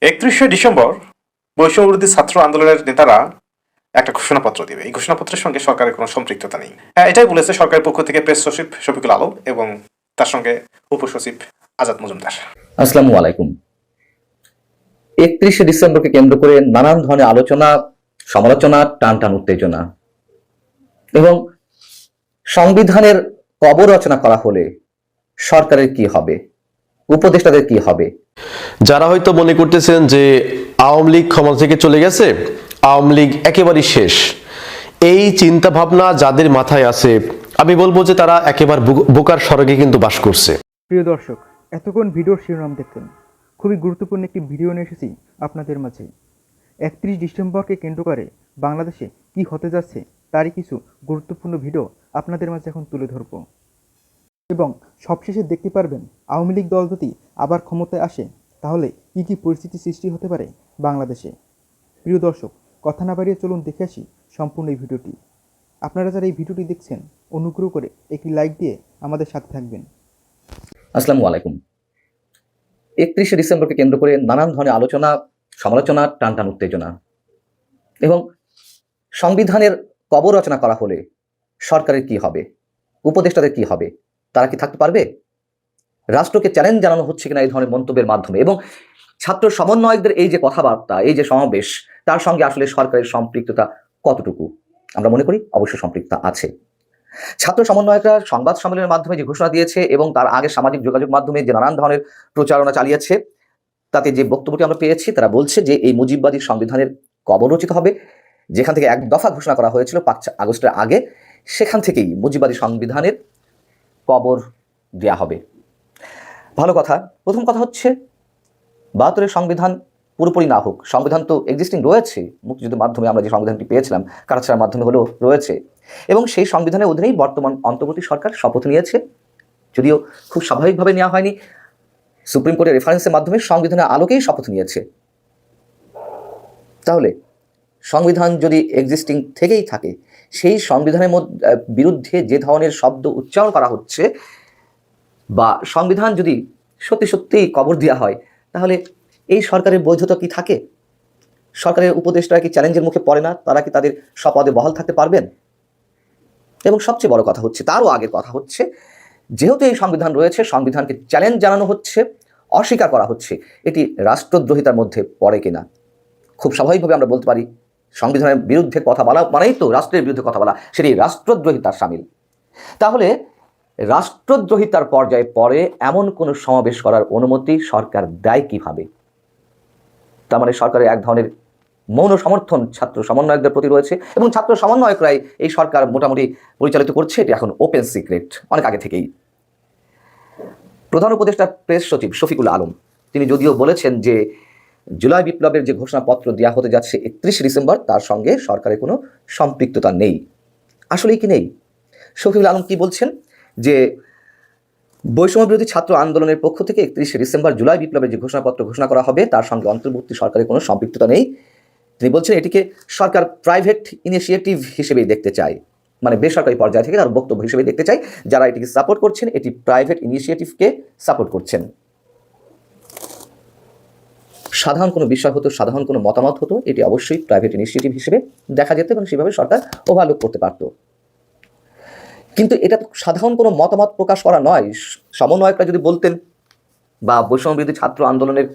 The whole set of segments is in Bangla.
31শে ডিসেম্বর বৈষম্যবিরোধী ছাত্র আন্দোলনের নেতারা একটা ঘোষণাপত্র দিবে। এই ঘোষণাপত্রের সঙ্গে সরকারের কোনো সম্পৃক্ততা নেই। হ্যাঁ, এটাই বলেছে সরকারের পক্ষ থেকে প্রেস সচিব শফিকুল আলম এবং তার সঙ্গে উপসচিব আজাদ মজুমদার। আসসালামু আলাইকুম। 31শে ডিসেম্বরকে কেন্দ্র করে নানান ধরনের আলোচনা, সমালোচনা, টান টান উত্তেজনা এবং সংবিধানের কবর রচনা করা হলে সরকারের কি হবে, উপদেষ্টাদের কি হবে। যারা হয়তো মনে করতেছেন যে আওয়ামী লীগ ক্ষমতা থেকে চলে গেছে, আওয়ামী লীগ একেবারেই শেষ, এই চিন্তা ভাবনা যাদের মাথায় আছে, আমি বলবো যে তারা একেবারে বোকার স্বর্গে কিন্তু বাস করছে। প্রিয় দর্শক, এতক্ষণ ভিডিওর শিরোনাম দেখলেন। খুবই গুরুত্বপূর্ণ একটি ভিডিও নিয়ে এসেছি আপনাদের মাঝে। 31 ডিসেম্বরকে কেন্দ্র করে বাংলাদেশে কি হতে যাচ্ছে তারই কিছু গুরুত্বপূর্ণ ভিডিও আপনাদের মাঝে এখন তুলে ধরব এবং সবশেষে দেখতে পারবেন আওয়ামী লীগ দল যদি আবার ক্ষমতায় আসে তাহলে কী কী পরিস্থিতি সৃষ্টি হতে পারে বাংলাদেশে। প্রিয় দর্শক, কথা না বাড়িয়ে চলুন দেখে আসি সম্পূর্ণ এই ভিডিওটি। আপনারা যারা এই ভিডিওটি দেখছেন অনুগ্রহ করে একটি লাইক দিয়ে আমাদের সাথে থাকবেন। আসসালামু আলাইকুম। 31শে ডিসেম্বরকে কেন্দ্র করে নানান ধরনের আলোচনা, সমালোচনা, টান টান উত্তেজনা এবং সংবিধানের কবর রচনা করা হলে সরকারের কি হবে, উপদেষ্টাদের কি হবে, তারা কি থাকতে পারবে। রাষ্ট্রকে চ্যালেঞ্জ জানানো হচ্ছে কিনা এই ধরনের মন্তব্যের মাধ্যমে এবং ছাত্র সমন্বয়কদের এই যে কথাবার্তা, এই যে সমাবেশ, তার সঙ্গে আসলে সরকারের সম্পৃক্ততা কতটুকু। আমরা মনে করি অবশ্যই সম্পৃক্ততা আছে। ছাত্র সমন্বয়করা সংবাদ সম্মেলনের মাধ্যমে যে ঘোষণা দিয়েছে এবং তার আগে সামাজিক যোগাযোগ মাধ্যমে যে নানান ধরনের প্রচারণা চালিয়েছে, তাতে যে বক্তব্যটি আমরা পেয়েছি, তারা বলছে যে এই মুজিববাদী সংবিধানের কবর রচিত হবে। যেখান থেকে এক দফা ঘোষণা করা হয়েছিল 5 আগস্টের আগে, সেখান থেকেই মুজিববাদী সংবিধানের কবর দেয়া হবে। ভালো কথা। প্রথম কথা হচ্ছে 72-এর সংবিধান পুরোপুরি না হোক, সংবিধান তো এক্সিস্টিং রয়েছে। মুক্তিযুদ্ধের মাধ্যমে আমরা যে সংবিধানটি পেয়েছিলাম কাটাছাড়ার মাধ্যমে হলেও রয়েছে এবং সেই সংবিধানের অধীনেই বর্তমান অন্তর্বর্তী সরকার শপথ নিয়েছে, যদিও খুব স্বাভাবিকভাবে নেওয়া হয়নি, সুপ্রিম কোর্টের রেফারেন্সের মাধ্যমে সংবিধানের আলোকেই শপথ নিয়েছে। তাহলে সংবিধান যদি এক্সিস্টিং থেকেই থাকে, সেই সংবিধানের বিরুদ্ধে যে ধরনের শব্দ উচ্চারণ করা হচ্ছে বা সংবিধান যদি সত্যি সত্যিই কবর দেওয়া হয়, তাহলে এই সরকারের বৈধতা কি থাকে? সরকারের উপদেষ্টারা কি চ্যালেঞ্জের মুখে পড়ে না? তারা কি তাদের স্বপদে বহাল থাকতে পারবেন? এবং সবচেয়ে বড় কথা হচ্ছে, তারও আগের কথা হচ্ছে, যেহেতু এই সংবিধান রয়েছে, সংবিধানকে চ্যালেঞ্জ জানানো হচ্ছে, অস্বীকার করা হচ্ছে, এটি রাষ্ট্রদ্রোহিতার মধ্যে পড়ে কিনা। খুব স্বাভাবিকভাবে আমরা বলতে পারি সংবিধানের বিরুদ্ধে কথা বলা মানেই তো রাষ্ট্রের বিরুদ্ধে কথা বলা, সেটি রাষ্ট্রদ্রোহিতার শামিল। তাহলে রাষ্ট্রদ্রোহিতার পর্যায়ে পরে এমন কোনো সমাবেশ করার অনুমতি সরকার দেয় কিভাবে? তার মানে সরকারের এক ধরনের মৌন সমর্থন ছাত্র সমন্বয়কদের প্রতি রয়েছে এবং ছাত্র সমন্বয়করাই এই সরকার মোটামুটি পরিচালিত করছে, এটি এখন ওপেন সিক্রেট অনেক আগে থেকেই। প্রধান উপদেষ্টা প্রেস সচিব শফিকুল আলম তিনি যদিও বলেছেন যে জুলাই বিপ্লবের যে ঘোষণাপত্র দেওয়া হতে যাচ্ছে 31শে ডিসেম্বর, তার সঙ্গে সরকারের কোনো সম্পৃক্ততা নেই। আসলেই কি নেই? শফিকুল আলম কি বলছেন যে বৈষম্য বিরোধী ছাত্র আন্দোলনের পক্ষ থেকে 31শে ডিসেম্বর জুলাই বিপ্লবের যে ঘোষণাপত্র ঘোষণা করা হবে, তার সঙ্গে অন্তর্বর্তী সরকারের কোনো সম্পৃক্ততা নেই। তিনি বলছেন এটিকে সরকার প্রাইভেট ইনিশিয়েটিভ হিসেবেই দেখতে চায়, মানে বেসরকারি পর্যায় থেকে তার বক্তব্য হিসেবে দেখতে চাই। যারা এটিকে সাপোর্ট করছেন, এটি প্রাইভেট ইনিশিয়েটিভকে সাপোর্ট করছেন। সাধারণ কোনো বিষয় হতো, সাধারণ কোনো মতামত হতো, এটি অবশ্যই প্রাইভেট ইনিশিয়েটিভ হিসেবে দেখা যেত এবং সেভাবে সরকার ওভারলুক করতে পারত। কিন্তু এটা তো সাধারণ কোনো মতামত প্রকাশ করা নয়। সমন্বয়করা যদি বলতেন বা বৈষম্য বিরোধী ছাত্র আন্দোলনের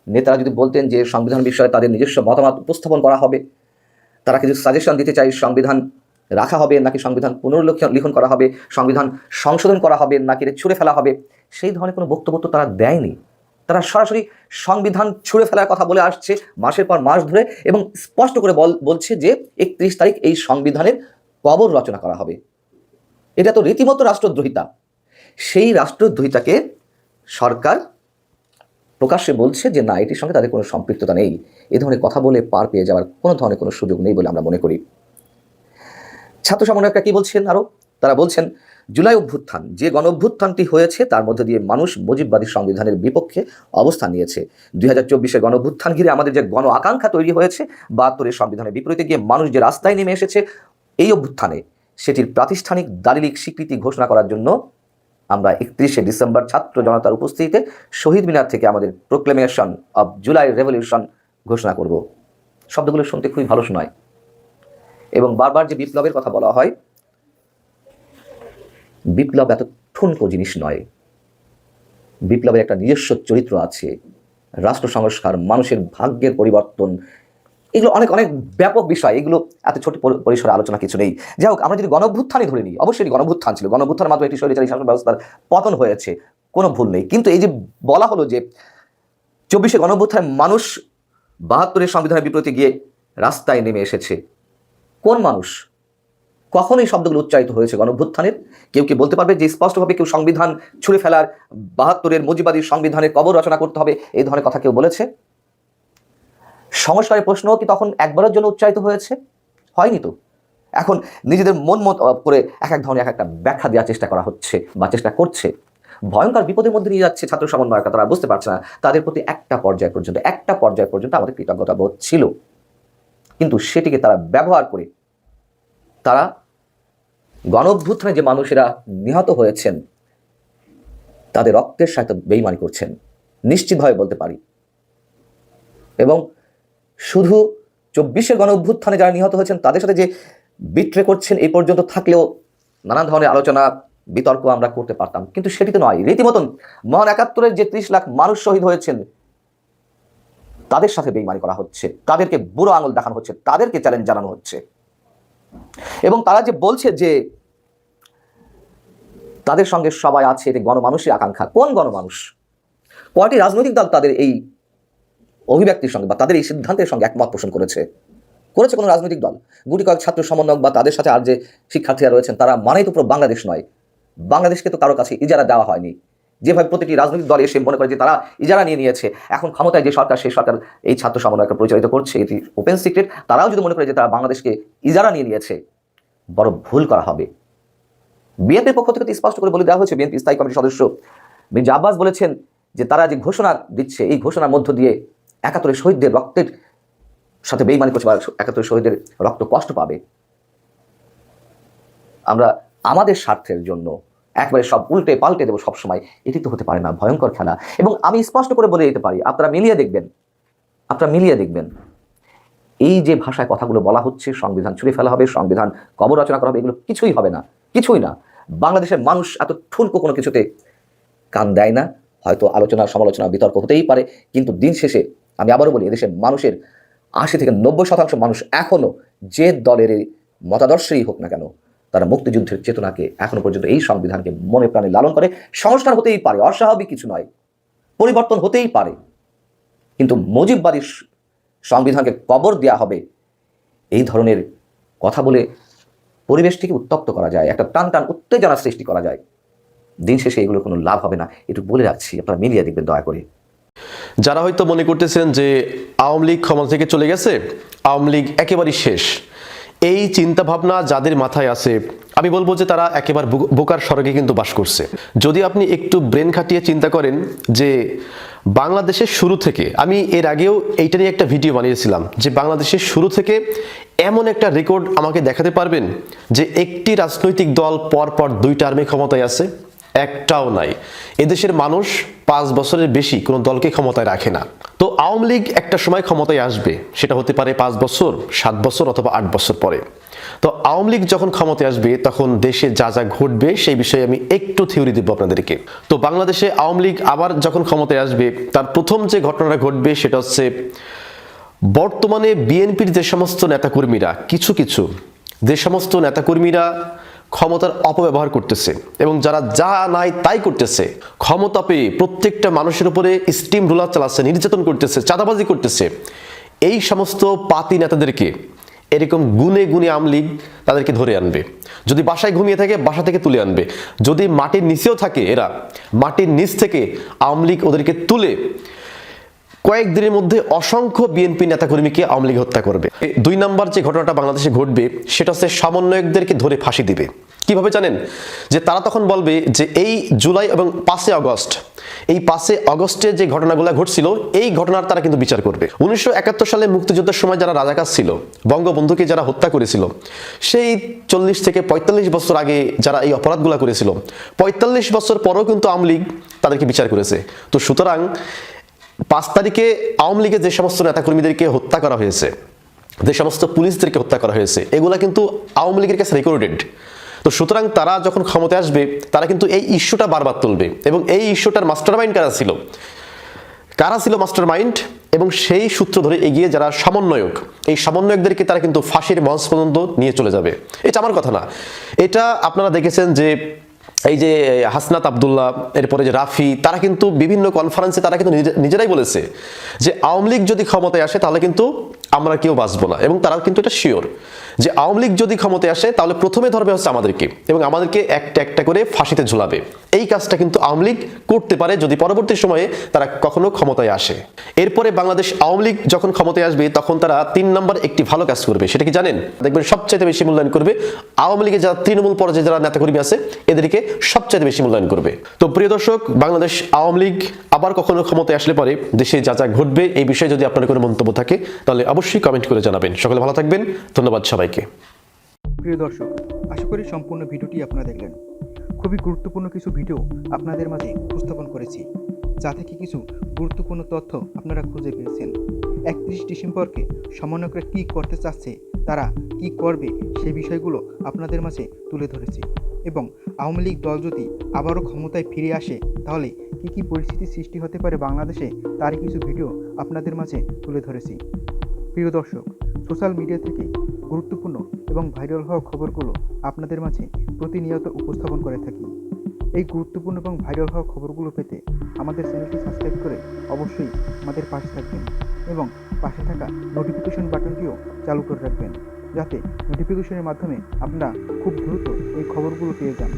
নেতারা যদি বলতেন যে সংবিধান বিষয়ে তাদের নিজস্ব মতামত উপস্থাপন করা হবে, তারা কিছু সাজেশন দিতে চাই, সংবিধান রাখা হবে নাকি সংবিধান পুনর্লিখন করা হবে, সংবিধান সংশোধন করা হবে নাকি ছুঁড়ে ফেলা হবে, সেই ধরনের কোনো বক্তব্য তো তারা দেয়নি। তারা সরাসরি সংবিধান ছুঁড়ে ফেলার কথা বলে আসছে মাসের পর মাস ধরে এবং স্পষ্ট করে বলছে যে 31 তারিখ এই সংবিধানের কবর রচনা করা হবে। এটা তো রীতিমতো রাষ্ট্রদ্রোহিতা। সেই রাষ্ট্রদ্রোহিতাকে সরকার প্রকাশ্যে বলছে যে না, এটির সঙ্গে তাদের কোনো সম্পৃক্ততা নেই। এ ধরনের কথা বলে পার পেয়ে যাওয়ার কোনো ধরনের কোনো সুযোগ নেই বলে আমরা মনে করি। ছাত্র সমন্বয়করা কি বলছেন আরও? তারা বলছেন জুলাই অভ্যুত্থান, যে গণ অভ্যুত্থানটি হয়েছে তার মধ্যে দিয়ে মানুষ মুজিববাদী সংবিধানের বিপক্ষে অবস্থান নিয়েছে। 2024-এর গণ অভ্যুত্থান ঘিরে আমাদের যে গণ আকাঙ্ক্ষা তৈরি হয়েছে, 72-এর সংবিধানের বিপরীতে গিয়ে মানুষ যে রাস্তায় নেমে এসেছে, এই অভ্যুত্থানে সেটির প্রাতিষ্ঠানিক দালিলিক স্বীকৃতি ঘোষণা করার জন্য আমরা 31শে ডিসেম্বর ছাত্র জনতার উপস্থিতিতে শহীদ মিনার থেকে আমাদের প্রোক্লেমেশন অব জুলাই রেভলিউশন ঘোষণা করব। শব্দগুলো শুনতে খুবই ভালো শোনায় এবং বারবার যে বিপ্লবের কথা বলা হয়, বিপ্লব এত ঠুনকো জিনিস নয়। বিপ্লবের একটা নিজস্ব চরিত্র আছে, রাষ্ট্র সংস্কার, মানুষের ভাগ্যের পরিবর্তন, এগুলো অনেক অনেক ব্যাপক বিষয়। এগুলো এত ছোট পরিসরে আলোচনা কিছু নেই। যাই হোক, আমরা যদি গণঅভ্যুত্থানই ধরে নিই, অবশ্যই গণঅভ্যুত্থান ছিল, গণঅভ্যুত্থানের মাধ্যমে একটি স্বৈরাচারী শাসন ব্যবস্থার পতন হয়েছে, কোনো ভুল নেই। কিন্তু এই যে বলা হলো যে 24শে গণঅভ্যুত্থানে মানুষ 72-এর সংবিধানের বিপরীতে গিয়ে রাস্তায় নেমে এসেছে, কোন মানুষ, কখন এই শব্দগুলো উচ্চারিত হয়েছে গণঅভ্যুত্থানের? কেউ কি বলতে পারবে যে স্পষ্টভাবে কেউ সংবিধান ছুঁড়ে ফেলার, 72-এর মুজিবাদী সংবিধানের কবর রচনা করতে হবে, এই ধরনের কথা কেউ বলেছে? সংস্কারের প্রশ্নও কি তখন একবারের জন্য উচ্চারিত হয়েছে? হয়নি তো। এখন নিজেদের মন মত করে এক এক ধরনের এক একটা ব্যাখ্যা দেওয়ার চেষ্টা করা হচ্ছে বা চেষ্টা করছে। ভয়ঙ্কর বিপদের মধ্যে নিয়ে যাচ্ছে ছাত্র সমন্বয়করা, তারা বুঝতে পারছে না। তাদের প্রতি একটা পর্যায় পর্যন্ত আমাদের কৃতজ্ঞতা বোধ ছিল, কিন্তু সেটিকে তারা ব্যবহার করে তারা গণঅভ্যুত্থানে যে মানুষেরা নিহত হয়েছেন তাদের রক্তের সাথে বেইমানি করছেন, নিশ্চিতভাবে বলতে পারি। এবং শুধু 24-এর গণঅভ্যুত্থানে যারা নিহত হয়েছেন তাদের সাথে যে বিট্রে করছেন এই পর্যন্ত থাকলেও নানান ধরনের আলোচনা বিতর্ক আমরা করতে পারতাম, কিন্তু সেটি তো নয়। রীতিমতন মহান 71-এর যে 30 লাখ মানুষ শহীদ হয়েছেন তাদের সাথে বেইমানি করা হচ্ছে, তাদেরকে বুড়ো আঙুল দেখানো হচ্ছে, তাদেরকে চ্যালেঞ্জ জানানো হচ্ছে। এবং তারা যে বলছে যে তাদের সঙ্গে সবাই আছে, এটি গণমানুষের আকাঙ্ক্ষা। কোন গণমানুষ? কয়টি রাজনৈতিক দল তাদের এই অভিব্যক্তির সঙ্গে বা তাদের এই সিদ্ধান্তের সঙ্গে একমত পোষণ করেছে? কোনো রাজনৈতিক দল? গুটি কয়েক ছাত্র সমন্বয়ক বা তাদের সাথে আর যে শিক্ষার্থীরা রয়েছেন তারা মানেই তো পুরো বাংলাদেশ নয়। বাংলাদেশকে তো কারো কাছে ইজারা দেওয়া হয়নি। যেভাবে প্রতিটি রাজনৈতিক দল এসে মনে করে যে তারা ইজারা নিয়ে নিয়েছে, এখন ক্ষমতায় যে সরকার, সেই সরকার এই ছাত্র সমন্বয়কে পরিচালিত করছে, এটি ওপেন সিক্রেট। তারাও যদি মনে করে যে তারা বাংলাদেশকে ইজারা নিয়ে নিয়েছে, বড় ভুল করা হবে। বিএনপির পক্ষ থেকে স্পষ্ট করে বলে দেওয়া হয়েছে, বিএনপি স্থায়ী কমিটির সদস্য মির্জা আব্বাস বলেছেন যে তারা যে ঘোষণা দিচ্ছে, এই ঘোষণার মধ্য দিয়ে 71-এর শহীদদের রক্তের সাথে বেইমানি করছে বা 71-এর শহীদদের রক্ত কষ্ট পাবে। আমরা আমাদের স্বার্থের জন্য একবারে সব উল্টে পাল্টে দেবো সবসময়, এটি তো হতে পারে না। ভয়ঙ্কর খেলা। এবং আমি স্পষ্ট করে বলে দিতে পারি, আপনারা মিলিয়ে দেখবেন এই যে ভাষায় কথাগুলো বলা হচ্ছে, সংবিধান ছুঁড়ে ফেলা হবে, সংবিধান কবর রচনা করা হবে, এগুলো কিছুই হবে না, কিছুই না। বাংলাদেশের মানুষ এত ঠুনকো কোনো কিছুতে কান দেয় না। হয়তো আলোচনা, সমালোচনা, বিতর্ক হতেই পারে, কিন্তু দিন শেষে আমি আবারও বলি, এদেশের মানুষের 80 থেকে 90% মানুষ এখনো যে দলের মতাদর্শই হোক না কেন, তারা মুক্তিযুদ্ধের চেতনাকে এখনো পর্যন্ত, এই সংবিধানকে মনে প্রাণে লালন করে। সংস্কার হতেই পারে, অস্বাভাবিক কিছু নয়, পরিবর্তন হতেই পারে, কিন্তু মুজিববাদী সংবিধানকে কবর দেওয়া হবে, এই ধরনের কথা বলে পরিবেশটিকে উত্তপ্ত করা যায়, একটা টান উত্তেজনা সৃষ্টি করা যায়। দিন শেষে এগুলো কোনো লাভ হবে না, একটু বলে রাখছি, আপনারা মিলিয়ে দেখবেন দয়া করে। যারা হয়তো মনে করতেছেন যে আওয়ামী লীগ ক্ষমতা থেকে চলে গেছে, আওয়ামী লীগ একেবারেই শেষ, এই চিন্তা ভাবনা যাদের মাথায় আছে, আমি বলবো যে তারা একেবারে বোকার স্বর্গে কিন্তু বাস করছে। যদি আপনি একটু ব্রেন খাটিয়ে চিন্তা করেন যে বাংলাদেশের শুরু থেকে, আমি এর আগেও এইটা নিয়ে একটা ভিডিও বানিয়েছিলাম যে বাংলাদেশের শুরু থেকে এমন একটা রেকর্ড আমাকে দেখাতে পারবেন যে একটি রাজনৈতিক দল পরপর 2 টার্মে ক্ষমতায় আছে? একটাও নাই। এদেশের মানুষ 5 বছরের বেশি কোনো দলকে ক্ষমতায় রাখে না। তো আওয়ামী লীগ একটা সময় ক্ষমতায় আসবে, সেটা হতে পারে 5 বছর, 7 বছর অথবা 8 বছর পরে। তো আওয়ামী লীগ যখন ক্ষমতায় আসবে তখন দেশে যা যা ঘটবে সেই বিষয়ে আমি একটু থিওরি দেব আপনাদেরকে। তো বাংলাদেশে আওয়ামী লীগ আবার যখন ক্ষমতায় আসবে, তার প্রথম যে ঘটনাটা ঘটবে সেটা হচ্ছে বর্তমানে বিএনপির যে সমস্ত নেতাকর্মীরা, কিছু যে সমস্ত নেতাকর্মীরা ক্ষমতার অপব্যবহার করতেছে এবং যারা যা নাই তাই করতেছে, ক্ষমতা পেয়ে প্রত্যেকটা মানুষের উপরে স্টিম রোলার চালাচ্ছে, নির্যাতন করতেছে, চাঁদাবাজি করতেছে, এই সমস্ত পাতি নেতাদেরকে এরকম গুনে আওয়ামী লীগ তাদেরকে ধরে আনবে। যদি বাসায় ঘুমিয়ে থাকে, বাসা থেকে তুলে আনবে। যদি মাটির নিচেও থাকে, এরা মাটির নিচ থেকে আওয়ামী লীগ ওদেরকে তুলে কয়েকদিনের মধ্যে অসংখ্য বিএনপি নেতাকর্মীকে আওয়ামী লীগ হত্যা করবে। 2 নম্বর যে ঘটনাটা বাংলাদেশে ঘটবে সেটা হচ্ছে সমন্বয়কদেরকে ধরে ফাঁসি দিবে। কিভাবে জানেন? যে তারা তখন বলবে যে এই জুলাই এবং 5 আগস্ট, এই 5 আগস্টে যে ঘটনাগুলো ঘটছিল এই ঘটনার তারা কিন্তু বিচার করবে। 1971 সালে মুক্তিযুদ্ধের সময় যারা রাজাকার ছিল, বঙ্গবন্ধুকে যারা হত্যা করেছিল, সেই 40 থেকে 45 বছর আগে যারা এই অপরাধগুলো করেছিল, 45 বছর পরেও কিন্তু আওয়ামী লীগ তাদেরকে বিচার করেছে। তো সুতরাং 5 তারিখে আওয়ামী লীগের যে সমস্ত নেতাকর্মীদেরকে হত্যা করা হয়েছে, যে সমস্ত পুলিশদেরকে হত্যা করা হয়েছে, এগুলা কিন্তু আওয়ামী লীগের কাছে রেকর্ডেড। তো সুতরাং তারা যখন ক্ষমতায় আসবে তারা কিন্তু এই ইস্যুটা বারবার তুলবে এবং এই ইস্যুটার মাস্টারমাইন্ড কারা ছিল মাস্টারমাইন্ড, এবং সেই সূত্র ধরে এগিয়ে যারা সমন্বয়ক, এই সমন্বয়কদেরকে তারা কিন্তু ফাঁসির মঞ্চ পর্যন্ত নিয়ে চলে যাবে। এটা আমার কথা না, এটা আপনারা দেখেছেন যে এই যে হাসনাত আব্দুল্লাহ, এরপরে যে রাফি, তারা কিন্তু বিভিন্ন কনফারেন্সে তারা কিন্তু নিজেরাই বলেছে যে আওয়ামী লীগ যদি ক্ষমতায় আসে তাহলে কিন্তু আমরা কেউ বাঁচবো না, এবং তারা কিন্তু এটা শিওর যে আওয়ামী লীগ যদি ক্ষমতায় আসে তাহলে প্রথমে ধরবে হচ্ছে আমাদেরকে, এবং আমাদেরকে একটা একটা করে ফাঁসিতে ঝুলাবে। এই কাজটা কিন্তু আওয়ামী লীগ করতে পারে যদি পরবর্তী সময়ে তারা কখনো ক্ষমতায় আসে। এরপরে বাংলাদেশ আওয়ামী লীগ যখন ক্ষমতায় আসবে তখন তারা 3 নম্বর একটি ভালো কাজ করবে। সেটা কি জানেন? দেখবেন সবচেয়ে বেশি মূল্যায়ন করবে আওয়ামী লীগের যারা তৃণমূল পর্যায়ে যারা নেতাকর্মী আছে, এদেরকে সবচেয়ে বেশি মূল্যায়ন করবে। তো প্রিয় দর্শক, বাংলাদেশ আওয়ামী লীগ আবার কখনো ক্ষমতায় আসলে পরে দেশে যা যা ঘটবে এই বিষয়ে যদি আপনার কোনো মন্তব্য থাকে তাহলে অবশ্যই কমেন্ট করে জানাবেন। সকলে ভালো থাকবেন, ধন্যবাদ সবাইকে। প্রিয় দর্শক, আশা করি সম্পূর্ণ ভিডিওটি আপনারা দেখলেন। খুবই গুরুত্বপূর্ণ কিছু ভিডিও আপনাদের মাঝে উপস্থাপন করেছি, যা থেকে কিছু গুরুত্বপূর্ণ তথ্য আপনারা খুঁজে পেয়েছেন। 31 ডিসেম্বরকে সমন্বয়করা কী করতে চাচ্ছে, তারা কি করবে, সেই বিষয়গুলো আপনাদের মাঝে তুলে ধরেছি, এবং আওয়ামী লীগ দল যদি আবারও ক্ষমতায় ফিরে আসে তাহলে কী কী পরিস্থিতির সৃষ্টি হতে পারে বাংলাদেশে, তারই কিছু ভিডিও আপনাদের মাঝে তুলে ধরেছি। প্রিয় দর্শক, সোশ্যাল মিডিয়া থেকে গুরুত্বপূর্ণ এবং ভাইরাল হওয়া খবরগুলো আপনাদের মাঝে প্রতিনিয়ত উপস্থাপন করে থাকি। এই গুরুত্বপূর্ণ এবং ভাইরাল হওয়া খবরগুলো পেতে আমাদের চ্যানেলটি সাবস্ক্রাইব করে অবশ্যই আমাদের পাশে থাকবেন, এবং পাশে থাকা নোটিফিকেশন বাটনটিও চালু করে রাখবেন, যাতে নোটিফিকেশনের মাধ্যমে আপনারা খুব দ্রুত এই খবরগুলো পেয়ে যান।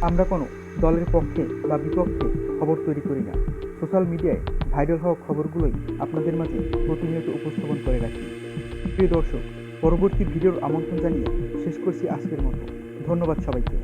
আমরা কোনো দলের পক্ষে বা বিপক্ষে খবর তৈরি করি না, সোশ্যাল মিডিয়ায় ভাইরাল হওয়া খবরগুলোই আপনাদের মাঝে প্রতিনিয়ত উপস্থাপন করে রাখি। প্রিয় দর্শক, পরবর্তী ভিডিওর আমন্ত্রণ জানিয়ে শেষ করছি আজকের মতো। ধন্যবাদ সবাইকে।